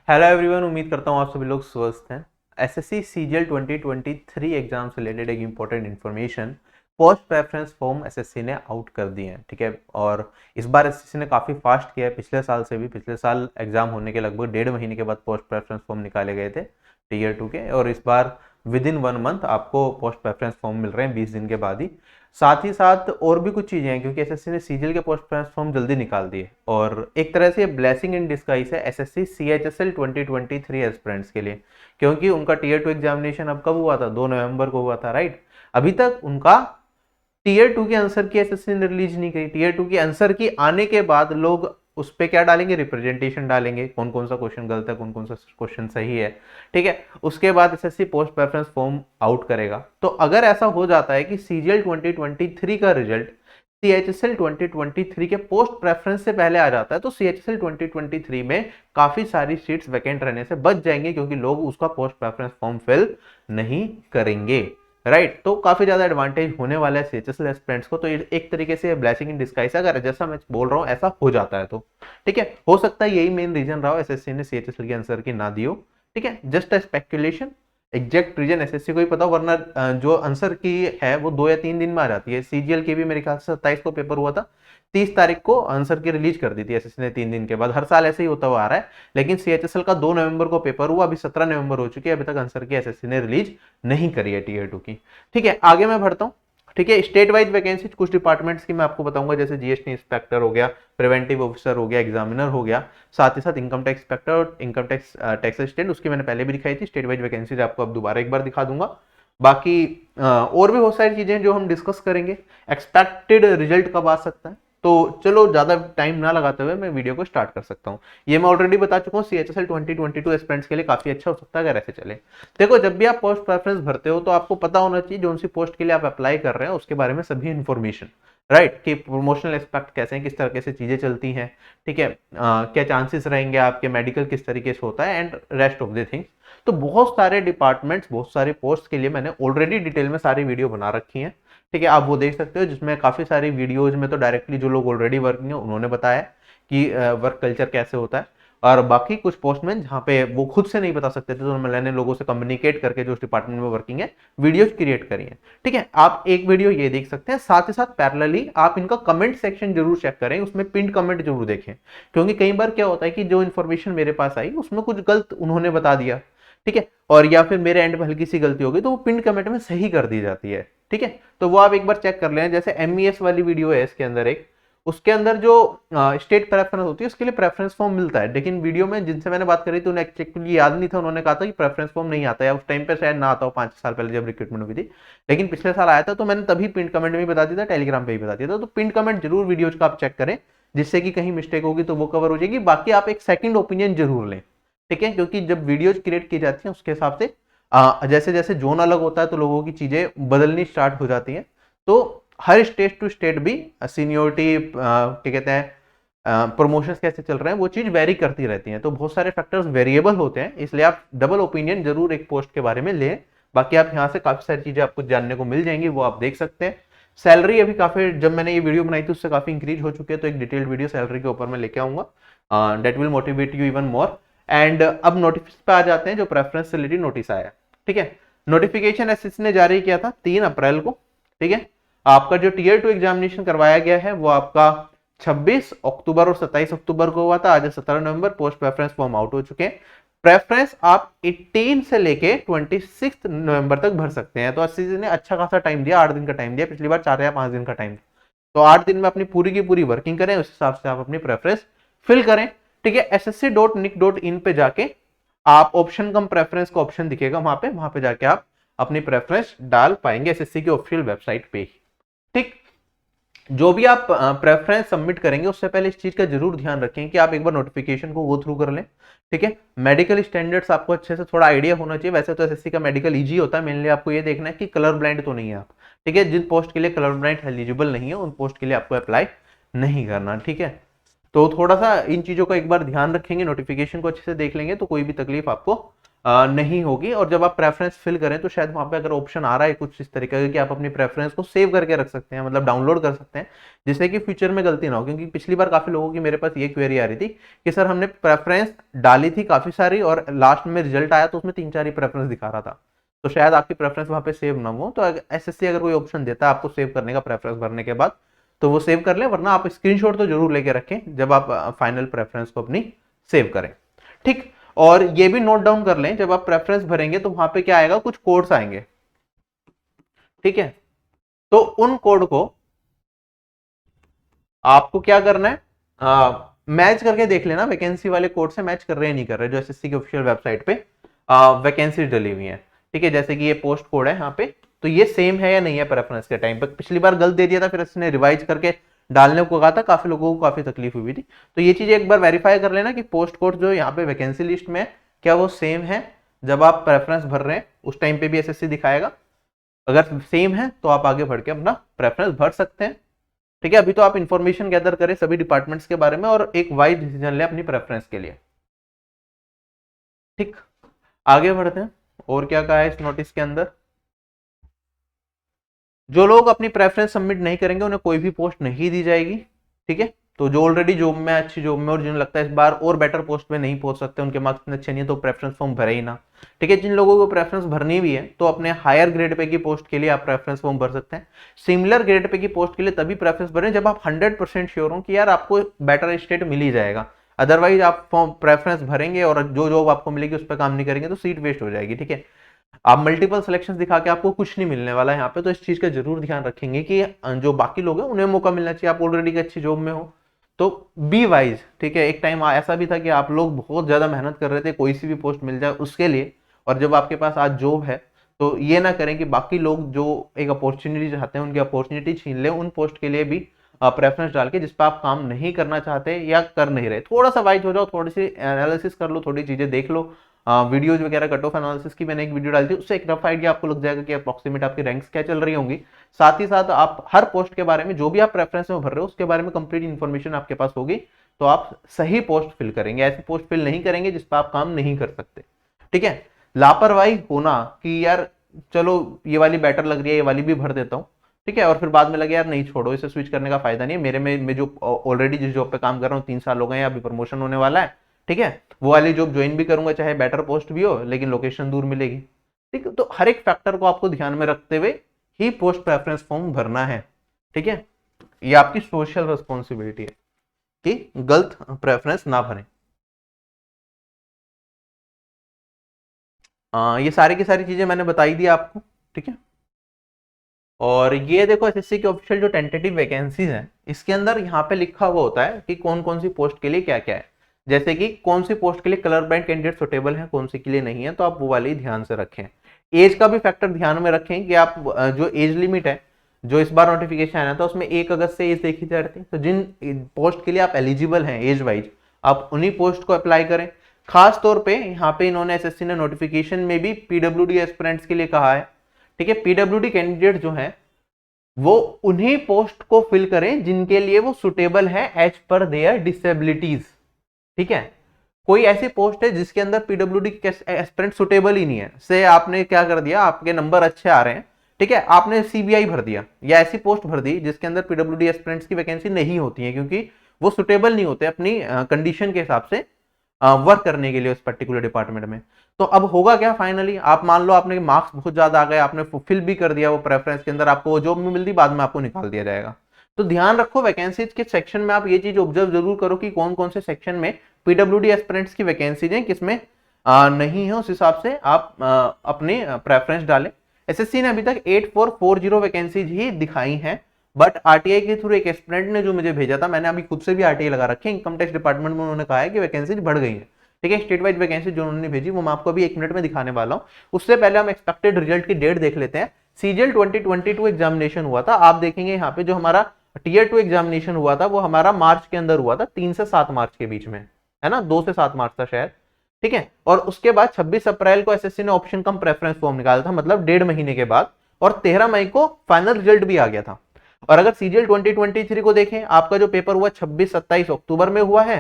Hello everyone, उम्मीद करता हूँ आप सभी लोग स्वस्थ हैं। एसएससी सीजीएल 2023 एग्जाम से रिलेटेड एक important information post preference form SSC ने आउट कर दिए हैं, ठीक है। और इस बार एसएससी ने काफ़ी फास्ट किया है, पिछले साल से भी। पिछले साल एग्जाम होने के लगभग 1.5 महीने के बाद पोस्ट प्रेफरेंस फॉर्म निकाले गए थे टीयर 2 के, और इस बार विद इन 1 मंथ आपको पोस्ट प्रेफरेंस फॉर्म मिल रहे हैं 20 दिन के बाद ही। साथ ही साथ और भी कुछ चीजें हैं, क्योंकि एसएससी ने सीजीएल के पोस्ट प्रेफरेंस फॉर्म जल्दी निकाल दिए, और एक तरह से ब्लेसिंग इन डिस्गाइज है एसएससी सीएचएसएल 2023 एस्पिरेंट्स के लिए, क्योंकि उनका टीयर 2 एग्जामिनेशन अब कब हुआ था? 2 नवंबर को हुआ था, राइट। अभी तक उनका टीयर 2 के आंसर की एसएससी ने रिलीज नहीं करी। टीयर 2 की आंसर की आने के बाद लोग उस पे क्या डालेंगे? रिप्रेजेंटेशन डालेंगे, कौन कौन सा क्वेश्चन गलत है, कौन कौन सा क्वेश्चन सही है, ठीक है। उसके बाद SSC post preference form out करेगा। तो अगर ऐसा हो जाता है कि सीजीएल 2023 का रिजल्ट सीएचएसएल 2023 के पोस्ट प्रेफरेंस से पहले आ जाता है, तो सीएचएसएल 2023 में काफी सारी सीट्स वैकेंट रहने से बच जाएंगे, क्योंकि लोग उसका पोस्ट प्रेफरेंस फॉर्म फिल नहीं करेंगे, राइट। तो काफी ज्यादा एडवांटेज होने वाला है सीएचएसएल एस्पिरेंट्स को। तो एक तरीके से ब्लेसिंग इन डिस्गाइज, अगर जैसा मैं बोल रहा हूँ ऐसा हो जाता है तो ठीक है। हो सकता है यही मेन रीजन रहा हो एसएससी ने सीएचएसएल के आंसर की ना दियो, ठीक है। Just a speculation, exact reason SSC को ही पता, वरना जो आंसर की है वो 2 या 3 दिन में आ जाती है। सीजीएल की भी मेरे ख्याल से 27 को पेपर हुआ था, 30 तारीख को आंसर की रिलीज कर दी थी एसएससी ने 3 दिन के बाद। हर साल ऐसे ही होता हुआ आ रहा है। लेकिन सीएचएसएल का 2 नवंबर को पेपर हुआ, अभी 17 नवंबर हो चुकी है, अभी तक आंसर की एसएससी ने रिलीज नहीं करी है टीयर 2 की, ठीक है। आगे मैं बढ़ता हूँ, ठीक है। स्टेट वाइज वैकेंसी कुछ डिपार्टमेंट्स की मैं आपको बताऊंगा, जैसे जीएसटी इंस्पेक्टर हो गया, प्रिवेंटिव ऑफिसर हो गया, एग्जामिनर हो गया, साथ ही साथ इनकम टैक्स इंस्पेक्टर और इनकम टैक्स टैक्स असिस्टेंट, उसकी मैंने पहले भी दिखाई थी। स्टेट वाइज वैकेंसीज आपको अब दोबारा एक बार दिखा दूंगा। बाकी और भी बहुत सारी चीजें जो हम डिस्कस करेंगे। एक्सपेक्टेड रिजल्ट कब आ सकता है, तो चलो ज्यादा टाइम ना लगाते हुए मैं वीडियो को स्टार्ट कर सकता हूँ। ये मैं ऑलरेडी बता चुका हूँ, सीएचएसएल 2022 एस्पिरेंट्स के लिए काफी अच्छा हो सकता है अगर ऐसे चले। देखो, जब भी आप पोस्ट प्रेफरेंस भरते हो तो आपको पता होना चाहिए जो सी पोस्ट के लिए आप अप्लाई कर रहे हैं उसके बारे में सभी इन्फॉर्मेशन, राइट। कि प्रमोशनल एस्पेक्ट कैसे हैं, किस तरीके से चीजें चलती हैं, ठीक है। क्या चांसेस रहेंगे आपके, मेडिकल किस तरीके से होता है, and rest of the things. तो बहुत सारे डिपार्टमेंट्स, बहुत सारे पोस्ट के लिए मैंने ऑलरेडी डिटेल में सारी वीडियो बना रखी है, ठीक है। आप वो देख सकते हो, जिसमें काफी सारी वीडियोज में तो डायरेक्टली जो लोग ऑलरेडी वर्किंग है उन्होंने बताया कि वर्क कल्चर कैसे होता है। और बाकी कुछ पोस्टमैन जहाँ पे वो खुद से नहीं बता सकते थे, तो मैंने लोगों से कम्युनिकेट करके जो उस डिपार्टमेंट में वर्किंग है वीडियोज क्रिएट करी है, ठीक है। आप एक वीडियो ये देख सकते हैं, साथ ही साथ पैरेलली आप इनका कमेंट सेक्शन जरूर चेक करें, उसमें पिन कमेंट जरूर देखें, क्योंकि कई बार क्या होता है कि जो इन्फॉर्मेशन मेरे पास आई उसमें कुछ गलत उन्होंने बता दिया, ठीक है। और या फिर मेरे एंड में हल्की सी गलती हो गई तो वो पिन कमेंट में सही कर दी जाती है, ठीक है। तो वो आप एक बार चेक कर लें। जैसे एमईएस वाली वीडियो है, इसके अंदर एक, उसके अंदर जो स्टेट प्रेफरेंस होती है उसके लिए प्रेफरेंस फॉर्म मिलता है, लेकिन वीडियो में जिनसे मैंने बात करी थी उन्हें एक्चुअली याद नहीं था, उन्होंने कहा था कि प्रेफरेंस फॉर्म नहीं आता है, उस टाइम पे शायद ना आता हो, 5 साल पहले जब रिक्रूटमेंट हुई थी। लेकिन पिछले साल आया था, तो मैंने तभी पिन कमेंट में बता दिया था, टेलीग्राम पे भी बता दिया था। तो पिन कमेंट जरूर वीडियोज का आप चेक करें, जिससे कि कहीं मिस्टेक होगी तो वो कवर हो जाएगी। बाकी आप एक सेकंड ओपिनियन जरूर लें, ठीक है, क्योंकि जब वीडियोज क्रिएट की जाती है उसके हिसाब से जैसे जैसे जोन अलग होता है तो लोगों की चीजें बदलनी स्टार्ट हो जाती हैं। तो हर स्टेट टू स्टेट भी सीनियोरिटी, क्या कहते हैं, प्रमोशंस कैसे चल रहे हैं, वो चीज वेरी करती रहती है। तो बहुत सारे फैक्टर्स वेरिएबल होते हैं, इसलिए आप डबल ओपिनियन जरूर एक पोस्ट के बारे में लें। बाकी आप यहाँ से काफी सारी चीजें आपको जानने को मिल जाएंगी, वो आप देख सकते हैं। सैलरी अभी काफी, जब मैंने ये वीडियो बनाई थी उससे काफी इंक्रीज हो चुकी है, तो एक डिटेल्ड वीडियो सैलरी के ऊपर मैं लेके आऊंगा, that will motivate you even more. And अब नोटिस पे आ जाते हैं, जो प्रेफरेंस से रिलेटेड नोटिस आया, ठीक है। नोटिफिकेशन एसएससी ने जारी किया था 3 अप्रैल को, ठीक है। आपका जो टीयर 2 एग्जामिनेशन करवाया गया है वो आपका 26 अक्टूबर और 27 अक्टूबर को हुआ था। आज 17 नवंबर, पोस्ट प्रेफरेंस फॉर्म आउट हो चुके हैं। प्रेफरेंस आप 18 से लेके 26 नवंबर तक भर सकते हैं। तो एसएससी ने अच्छा खासा टाइम दिया, 8 दिन का टाइम दिया। पिछली बार 4 या 5 दिन का टाइम, तो 8 दिन में अपनी पूरी की पूरी वर्किंग करें, उस हिसाब से आप अपनी प्रेफरेंस फिल करें, ठीक है। ssc.nic.in पे जाके आप ऑप्शन कम प्रेफरेंस का ऑप्शन दिखेगा, वहां पे जाके आप अपनी प्रेफरेंस डाल पाएंगे एसएससी की ऑफिशियल वेबसाइट पे ही, ठीक। जो भी आप प्रेफरेंस सबमिट करेंगे उससे पहले इस चीज का जरूर ध्यान रखें कि आप एक बार नोटिफिकेशन को गो थ्रू कर लें, ठीक है। मेडिकल स्टैंडर्ड्स आपको अच्छे से थोड़ा आइडिया होना चाहिए। वैसे तो एसएससी का मेडिकल इजी होता है, मेनली आपको ये देखना है कि कलर ब्लाइंड तो नहीं है आप, ठीक है। जिन पोस्ट के लिए कलर ब्लाइंड एलिजिबल नहीं है उन पोस्ट के लिए आपको अप्लाई नहीं करना, ठीक है। तो थोड़ा सा इन चीजों का एक बार ध्यान रखेंगे, नोटिफिकेशन को अच्छे से देख लेंगे तो कोई भी तकलीफ आपको नहीं होगी। और जब आप प्रेफरेंस फिल करें तो शायद वहां पे अगर ऑप्शन आ रहा है कुछ इस तरीके का कि आप अपनी प्रेफरेंस को सेव करके रख सकते हैं, मतलब डाउनलोड कर सकते हैं, जिससे कि फ्यूचर में गलती ना हो। क्योंकि पिछली बार काफी लोगों की मेरे पास ये क्वेरी आ रही थी कि सर हमने प्रेफरेंस डाली थी काफी सारी और लास्ट में रिजल्ट आया तो उसमें 3-4 ही प्रेफरेंस दिखा रहा था, तो शायद आपकी प्रेफरेंस वहां पे सेव ना हो। तो एसएससी अगर कोई ऑप्शन देता है आपको सेव करने का प्रेफरेंस भरने के बाद, तो वो सेव कर लें, वरना आप स्क्रीनशॉट तो जरूर लेके रखें जब आप फाइनल प्रेफरेंस को अपनी सेव करें। ठीक, और ये भी नोट डाउन कर लें, जब आप प्रेफरेंस भरेंगे तो वहां पे क्या आएगा, कुछ कोड्स आएंगे। ठीक है, तो उन कोड को आपको क्या करना है, मैच करके देख लेना वैकेंसी वाले कोड से मैच कर रहे हैं नहीं कर रहे, जो एसएससी की ऑफिशियल वेबसाइट पे वैकेंसी डली हुई है। ठीक है, जैसे कि ये पोस्ट कोड है यहाँ पे, तो ये सेम है या नहीं है प्रेफरेंस के टाइम पर। पिछली बार गलत दे दिया था, फिर इसने रिवाइज करके डालने को कहा था, काफी लोगों को काफी तकलीफ हुई थी। तो ये चीज एक बार वेरीफाई कर लेना कि पोस्ट कोड जो यहाँ पे वैकेंसी लिस्ट में है क्या वो सेम है, जब आप प्रेफरेंस भर रहे हैं उस टाइम पे भी एसएससी दिखाएगा। अगर सेम है तो आप आगे बढ़ के अपना प्रेफरेंस भर सकते हैं। ठीक है, अभी तो आप इंफॉर्मेशन गैदर करें सभी डिपार्टमेंट्स के बारे में और एक वाइज डिसीजन लें अपनी प्रेफरेंस के लिए। ठीक, आगे बढ़ते हैं। और क्या कहा है इस नोटिस के अंदर, जो लोग अपनी प्रेफरेंस सबमिट नहीं करेंगे उन्हें कोई भी पोस्ट नहीं दी जाएगी। ठीक है, तो जो ऑलरेडी जॉब में, अच्छी जॉब में, और जिन्हें लगता है इस बार और बेटर पोस्ट में नहीं पहुंच सकते, उनके मार्क्स इतने अच्छे नहीं है, तो प्रेफरेंस फॉर्म भरे ही ना। ठीक है, जिन लोगों को प्रेफरेंस भरनी भी है तो अपने हायर ग्रेड पे की पोस्ट के लिए आप प्रेफरेंस फॉर्म भर सकते हैं। सिमिलर ग्रेड पे की पोस्ट के लिए तभी प्रेफरेंस भरें जब आप 100% श्योर हो कि यार आपको बेटर स्टेट मिल ही जाएगा। अदरवाइज आप प्रेफरेंस भरेंगे और जो जॉब आपको मिलेगी उस पर काम नहीं करेंगे तो सीट वेस्ट हो जाएगी। ठीक है, आप मल्टीपल सिलेक्शंस दिखा के आपको कुछ नहीं मिलने वाला है यहाँ पे, तो इस चीज का जरूर ध्यान रखेंगे कि जो बाकी लोग हैं उन्हें मौका मिलना चाहिए। आप ऑलरेडी एक अच्छी जॉब में हो तो बी वाइज। ठीक है, एक टाइम ऐसा भी था कि आप लोग बहुत ज्यादा मेहनत कर रहे थे कोई सी भी पोस्ट मिल जाए उसके लिए, और जब आपके पास आज जॉब है तो ये ना करें कि बाकी लोग जो एक अपॉर्चुनिटी चाहते हैं उनकी अपॉर्चुनिटी छीन ले उन पोस्ट के लिए भी प्रेफरेंस डाल के जिस पर आप काम नहीं करना चाहते या कर नहीं रहे। थोड़ा सा वाइज हो जाओ, थोड़ी सी एनालिसिस कर लो, थोड़ी चीजें देख लो। वीडियोज वगैरह कट ऑफ एनालिसिस की मैंने एक वीडियो डाली थी, उससे एक रफ आइडिया आपको लग जाएगा कि अप्रोक्सीमेट आपकी रैंक्स क्या चल रही होंगी। साथ ही साथ आप हर पोस्ट के बारे में जो भी आप प्रेफरेंस में भर रहे हो उसके बारे में कंप्लीट इन्फॉर्मेशन आपके पास होगी, तो आप सही पोस्ट फिल करेंगे। ऐसी पोस्ट फिल नहीं करेंगे जिस पर आप काम नहीं कर सकते। ठीक है, लापरवाही होना कि यार चलो ये वाली बेटर लग रही है, ये वाली भी भर देता हूँ, ठीक है, और फिर बाद में लगे यार नहीं छोड़ो, इसे स्विच करने का फायदा नहीं है, मेरे में मैं जो ऑलरेडी जिस जॉब पे काम कर रहा हूँ 3 साल हो गए हैं, अभी प्रमोशन होने वाला है, ठीक है, वो वाली जॉब ज्वाइन भी करूंगा चाहे बेटर पोस्ट भी हो लेकिन लोकेशन दूर मिलेगी। ठीक है, तो हर एक फैक्टर को आपको ध्यान में रखते हुए ही पोस्ट प्रेफरेंस फॉर्म भरना है। ठीक है, ये आपकी सोशल रिस्पॉन्सिबिलिटी है कि गलत प्रेफरेंस ना भरें। ये सारी की सारी चीजें मैंने बताई दी आपको। ठीक है, और ये देखो एसएससी की ऑफिशियल जो टेंटेटिव वैकेंसीज हैं इसके अंदर यहाँ पे लिखा हुआ होता है कि कौन कौन सी पोस्ट के लिए क्या क्या है। जैसे कि कौन सी पोस्ट के लिए कलर ब्लाइंड कैंडिडेट सुटेबल है, कौन सी के लिए नहीं है, तो आप वो वाले ध्यान से रखें। एज का भी फैक्टर ध्यान में रखें कि आप जो एज लिमिट है, जो इस बार नोटिफिकेशन आया था उसमें 1 अगस्त से एज देखी जा रही थी, तो जिन पोस्ट के लिए आप एलिजिबल हैं एज वाइज आप उन्हीं पोस्ट को अप्लाई करें। खास तौर पे यहाँ पे इन्होंने एसएससी ने नोटिफिकेशन में भी पीडब्ल्यूडी एस्पिरेंट्स के लिए कहा है। ठीक है, पीडब्ल्यूडी कैंडिडेट जो है वो उन्हीं पोस्ट को फिल करें जिनके लिए वो सुटेबल है एज पर देयर डिसेबिलिटीज। ठीक है, कोई ऐसी पोस्ट है जिसके अंदर पीडब्ल्यूडी एस्पिरेंट सुटेबल ही नहीं है, से आपने क्या कर दिया, आपके नंबर अच्छे आ रहे हैं, ठीक है, आपने सीबीआई भर दिया या ऐसी पोस्ट भर दी जिसके अंदर पीडब्ल्यूडी एस्पिरेंट्स की वैकेंसी नहीं होती है क्योंकि वो सुटेबल नहीं होते अपनी कंडीशन के हिसाब से वर्क करने के लिए उस पर्टिकुलर डिपार्टमेंट में। तो अब होगा क्या, फाइनली आप मान लो आपने मार्क्स बहुत ज्यादा आ गए, आपने फुलफिल भी कर दिया वो प्रेफरेंस के अंदर, आपको वो जॉब में मिलती, बाद में आपको निकाल दिया जाएगा। तो ध्यान रखो वैकेंसीज के सेक्शन में आप ये चीज ऑब्जर्व जरूर करो कि कौन कौन से सेक्शन में पीडब्ल्यूडी एस्पिरेंट्स की वैकेंसीज है, किसमें नहीं है, उस हिसाब से आप अपने प्रेफरेंस डालें। एसएससी ने अभी तक 8440 वैकेंसीज ही दिखाई हैं, बट आरटीआई के थ्रू एक एस्पिरेंट ने जो मुझे भेजा था, मैंने अभी खुद से भी आरटीआई लगा रखी है, इनकम टैक्स डिपार्टमेंट में उन्होंने कहा है कि वैकेंसीज बढ़ गई है। ठीक है, स्टेट वाइज वैकेंसी जो उन्होंने भेजी वो मैं आपको अभी 1 मिनट में दिखाने वाला हूं। उससे पहले हम एक्सपेक्टेड रिजल्ट की डेट देख लेते हैं। सीजीएल 2022 एग्जामिनेशन हुआ था, आप देखेंगे यहाँ पे जो हमारा टीयर 2 एग्जामिनेशन हुआ था वो हमारा मार्च के अंदर हुआ था, 3 से 7 मार्च के बीच में, है ना, 2 से 7 मार्च था शायद। ठीक है, और उसके बाद 26 अप्रैल को एसएससी ने ऑप्शन कम प्रेफरेंस फॉर्म निकाला था, मतलब 1.5 महीने के बाद, और 13 मई को फाइनल रिजल्ट भी आ गया था। और अगर सीजीएल 2023 को देखें, आपका जो पेपर हुआ 26-27 अक्टूबर में हुआ है,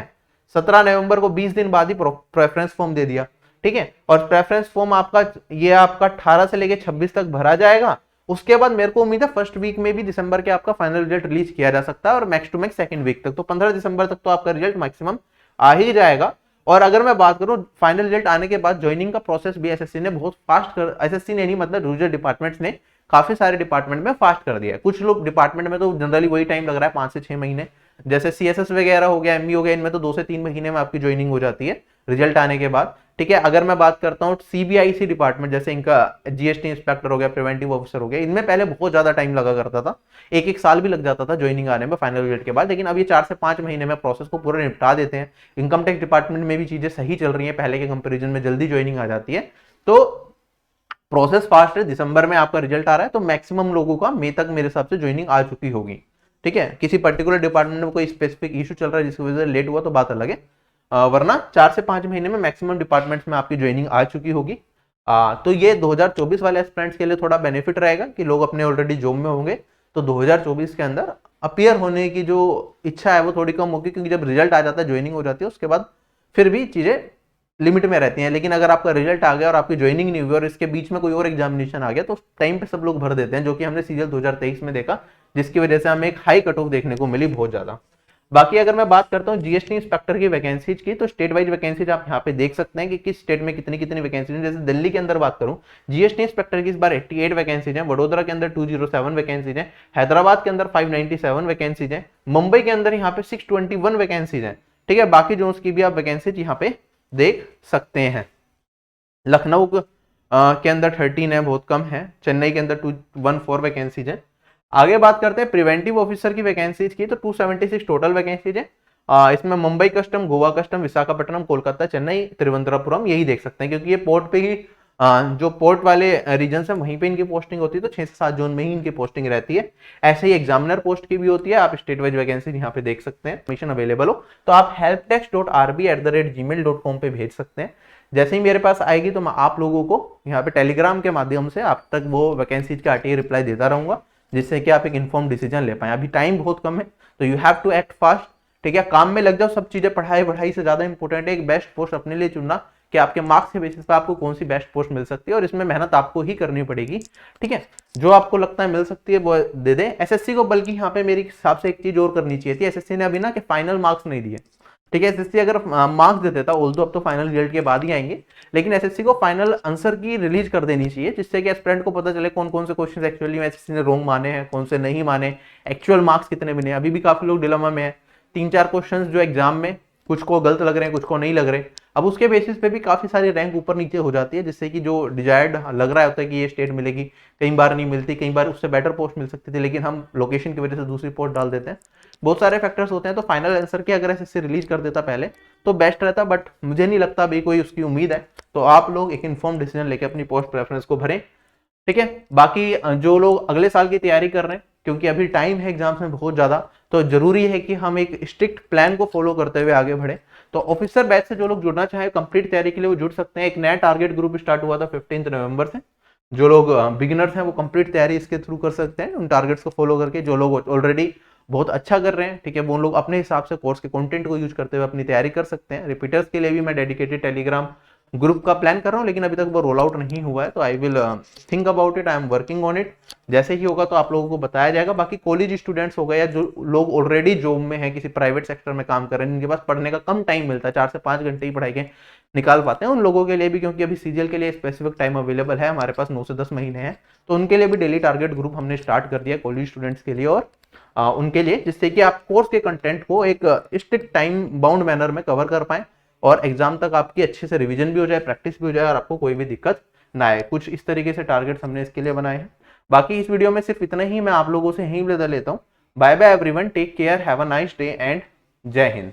17 नवंबर को 20 दिन बाद ही प्रेफरेंस फॉर्म दे दिया। ठीक है। और प्रेफरेंस फॉर्म आपका ये आपका 18 से लेके 26 तक भरा जाएगा। उसके बाद मेरे को उम्मीद है फर्स्ट वीक में भी दिसंबर के आपका फाइनल रिजल्ट रिलीज किया जा सकता है, और max to max second week तक, तो 15 दिसंबर तक तो आपका रिजल्ट मैक्सिमम आ ही जाएगा। और अगर मैं बात करूं फाइनल रिजल्ट आने के बाद ज्वाइनिंग का प्रोसेस भी एसएससी ने बहुत फास्ट कर, एसएससी ने नहीं मतलब रूरल डिपार्टमेंट्स ने काफी सारे डिपार्टमेंट में फास्ट कर दिया है। कुछ लोग डिपार्टमेंट में तो जनरली वही टाइम लग रहा है 5 से 6 महीने, जैसे सीएसएस वगैरह हो गया, एमबी हो गया, इनमें तो 2 से 3 महीने में आपकी ज्वाइनिंग हो जाती है रिजल्ट आने के बाद, ठीक है। अगर मैं बात करता हूँ सीबीआईसी डिपार्टमेंट, जैसे इनका जीएसटी इंस्पेक्टर हो गया, प्रिवेंटिव ऑफिसर हो गया, इनमें पहले बहुत ज्यादा टाइम लगा करता था, एक साल भी लग जाता था ज्वाइनिंग आने में फाइनल रिजल्ट के बाद, लेकिन अब ये 4 से 5 महीने में प्रोसेस को पूरा निपटा देते हैं। इनकम टैक्स डिपार्टमेंट में भी चीजें सही चल रही है, पहले के कंपेरिजन में जल्दी ज्वाइनिंग आ जाती है, तो प्रोसेस फास्ट है। दिसंबर में आपका रिजल्ट आ रहा है, तो मैक्सिमम लोगों का मई तक मेरे हिसाब से ज्वाइनिंग आ चुकी होगी, ठीक है। किसी पर्टिकुलर डिपार्टमेंट में कोई स्पेसिफिक इशू चल रहा है जिसकी वजह से लेट हुआ तो बात अलग है, वरना 4 से 5 महीने में मैक्सिमम डिपार्टमेंट्स में आपकी ज्वाइनिंग आ चुकी होगी। तो ये 2024 वाले एस्पिरेंट्स के लिए थोड़ा बेनिफिट रहेगा कि लोग अपने ऑलरेडी जॉब में होंगे, तो 2024 के अंदर अपीयर होने की जो इच्छा है वो थोड़ी कम होगी, क्योंकि जब रिजल्ट आ जाता है, ज्वाइनिंग हो जाती है, उसके बाद फिर भी चीजें लिमिट में रहती हैं। लेकिन अगर आपका रिजल्ट आ गया और आपकी ज्वाइनिंग नहीं हुई और इसके बीच में कोई और एग्जामिनेशन आ गया, तो उस टाइम पे सब लोग भर देते हैं, जो कि हमने सीजीएल 2023 में देखा, जिसकी वजह से हमें एक हाई कट ऑफ देखने को मिली बहुत ज्यादा। बाकी अगर मैं बात करता हूँ जीएसटी इंस्पेक्टर की वैकेंसीज की, तो स्टेट वाइज वैकेंसीज आप यहाँ पे देख सकते हैं कि किस स्टेट में कितनी कितनी वैकेंसीज हैं। जैसे दिल्ली के अंदर बात करूँ, जीएसटी इंस्पेक्टर की इस बार 88 वैकेंसीज हैं, वडोदरा के अंदर 207 वैकेंसीज हैं, हैदराबाद के अंदर 597 वैकेंसीज हैं, मुंबई के अंदर यहाँ पे 621 वैकेंसीज हैं, ठीक है। बाकी जोन्स की भी आप वैकेंसीज यहाँ पे देख सकते हैं। लखनऊ के अंदर 13 है, बहुत कम है। चेन्नई के अंदर 214 वैकेंसीज है। आगे बात करते हैं प्रिवेंटिव ऑफिसर की वैकेंसीज की, तो 276 टोटल वैकेंसीज है। इसमें मुंबई कस्टम, गोवा कस्टम, विशाखापट्टनम, कोलकाता, चेन्नई, त्रिवेंद्रपुरम, यही देख सकते हैं, क्योंकि ये पोर्ट पे ही जो पोर्ट वाले रीजन है वहीं पे इनकी पोस्टिंग होती है, तो 6 से 7 जोन में ही इनकी पोस्टिंग रहती है। ऐसे ही एग्जामिनर पोस्ट की भी होती है। आप स्टेट वाइज वैकेंसी यहाँ पे देख सकते हैं, मिशन अवेलेबल हो तो आप helpdesk.rb@gmail.com पे भेज सकते हैं। जैसे ही मेरे पास आएगी तो मैं आप लोगों को यहाँ पे टेलीग्राम के माध्यम से आप तक वो वैकेंसीज का आरटीए रिप्लाई देता रहूंगा, जिससे कि आप एक इन्फॉर्म डिसीजन ले पाए। अभी टाइम बहुत कम है, तो you have to act fast, ठीक है। काम में लग जाओ, सब चीजें पढ़ाई से ज्यादा इंपॉर्टेंट है एक बेस्ट पोस्ट अपने लिए चुनना, कि आपके मार्क्स के बेसिस पे आपको कौन सी बेस्ट पोस्ट मिल सकती है, और इसमें मेहनत आपको ही करनी पड़ेगी, ठीक है। जो आपको लगता है मिल सकती है वो दे दें एसएससी को। बल्कि यहाँ पे मेरे हिसाब से एक चीज और करनी चाहिए थी, एसएससी ने अभी ना कि फाइनल मार्क्स नहीं दिए, ठीक है। एसएससी अगर मार्क्स दे देता, ऑल्दो अब तो फाइनल रिजल्ट के बाद ही आएंगे, लेकिन एसएससी को फाइनल आंसर की रिलीज कर देनी चाहिए, जिससे कि एस्पिरेंट को पता चले कौन कौन से क्वेश्चन एक्चुअली में एसएससी ने रॉन्ग माने हैं, कौन से नहीं माने, एक्चुअल मार्क्स कितने मिले। अभी भी काफी लोग डिलेमा में है, 3-4 क्वेश्चन जो एग्जाम में कुछ को गलत लग रहे हैं, कुछ को नहीं लग रहे, अब उसके बेसिस पे भी काफी सारी रैंक ऊपर नीचे हो जाती है, जिससे कि जो डिजायर्ड लग रहा होता है कि ये स्टेट मिलेगी, कई बार नहीं मिलती, कई बार उससे बेटर पोस्ट मिल सकती थी, लेकिन हम लोकेशन की वजह से दूसरी पोस्ट डाल देते हैं। बहुत सारे फैक्टर्स होते हैं, तो फाइनल आंसर की अगर एसएससी रिलीज कर देता पहले तो बेस्ट रहता, बट मुझे नहीं लगता अभी कोई उसकी उम्मीद है। तो आप लोग एक इन्फॉर्म डिसीजन लेके अपनी पोस्ट प्रेफरेंस को भरें, ठीक है। बाकी जो लोग अगले साल की तैयारी कर रहे हैं, क्योंकि अभी टाइम है एग्जाम्स में बहुत ज्यादा, तो जरूरी है कि हम एक स्ट्रिक्ट प्लान को फॉलो करते हुए आगे बढ़े। तो ऑफिसर बैच से जो लोग जुड़ना चाहे कंप्लीट तैयारी के लिए, वो जुड़ सकते हैं। एक नया टारगेट ग्रुप स्टार्ट हुआ था 15 नवंबर से। जो लोग बिगिनर्स हैं वो कंप्लीट तैयारी इसके थ्रू कर सकते हैं, उन टारगेट्स को फॉलो करके। जो लोग ऑलरेडी बहुत अच्छा कर रहे हैं, ठीक है, वो लोग अपने हिसाब से कोर्स के कंटेंट को यूज करते हुए अपनी तैयारी कर सकते हैं। रिपीटर्स के लिए भी मैं डेडिकेटेड टेलीग्राम ग्रुप का प्लान कर रहा हूं, लेकिन अभी तक वो रोल आउट नहीं हुआ है, तो I will think about it, I am working on it. जैसे ही होगा तो आप लोगों को बताया जाएगा। बाकी कॉलेज स्टूडेंट्स हो गए, या जो लोग ऑलरेडी जॉब में है, किसी प्राइवेट सेक्टर में काम कर रहे हैं, जिनके पास पढ़ने का कम टाइम मिलता है, 4 से 5 घंटे ही पढ़ाई के निकाल पाते हैं, उन लोगों के लिए भी, क्योंकि अभी सीजीएल के लिए स्पेसिफिक टाइम अवेलेबल है हमारे पास, 9 से 10 महीने हैं, तो उनके लिए भी डेली टारगेट ग्रुप हमने स्टार्ट कर दिया कॉलेज स्टूडेंट्स के लिए और उनके लिए, जिससे कि आप कोर्स के कंटेंट को एक स्ट्रिक्ट टाइम बाउंड मैनर में कवर कर पाए, और एग्जाम तक आपकी अच्छे से रिवीजन भी हो जाए, प्रैक्टिस भी हो जाए, और आपको कोई भी दिक्कत ना आए। कुछ इस तरीके से टारगेट्स हमने इसके लिए बनाए हैं। बाकी इस वीडियो में सिर्फ इतना ही, मैं आप लोगों से यहीं विदा लेता हूँ। Bye bye everyone, take care, have a nice day and जय हिंद।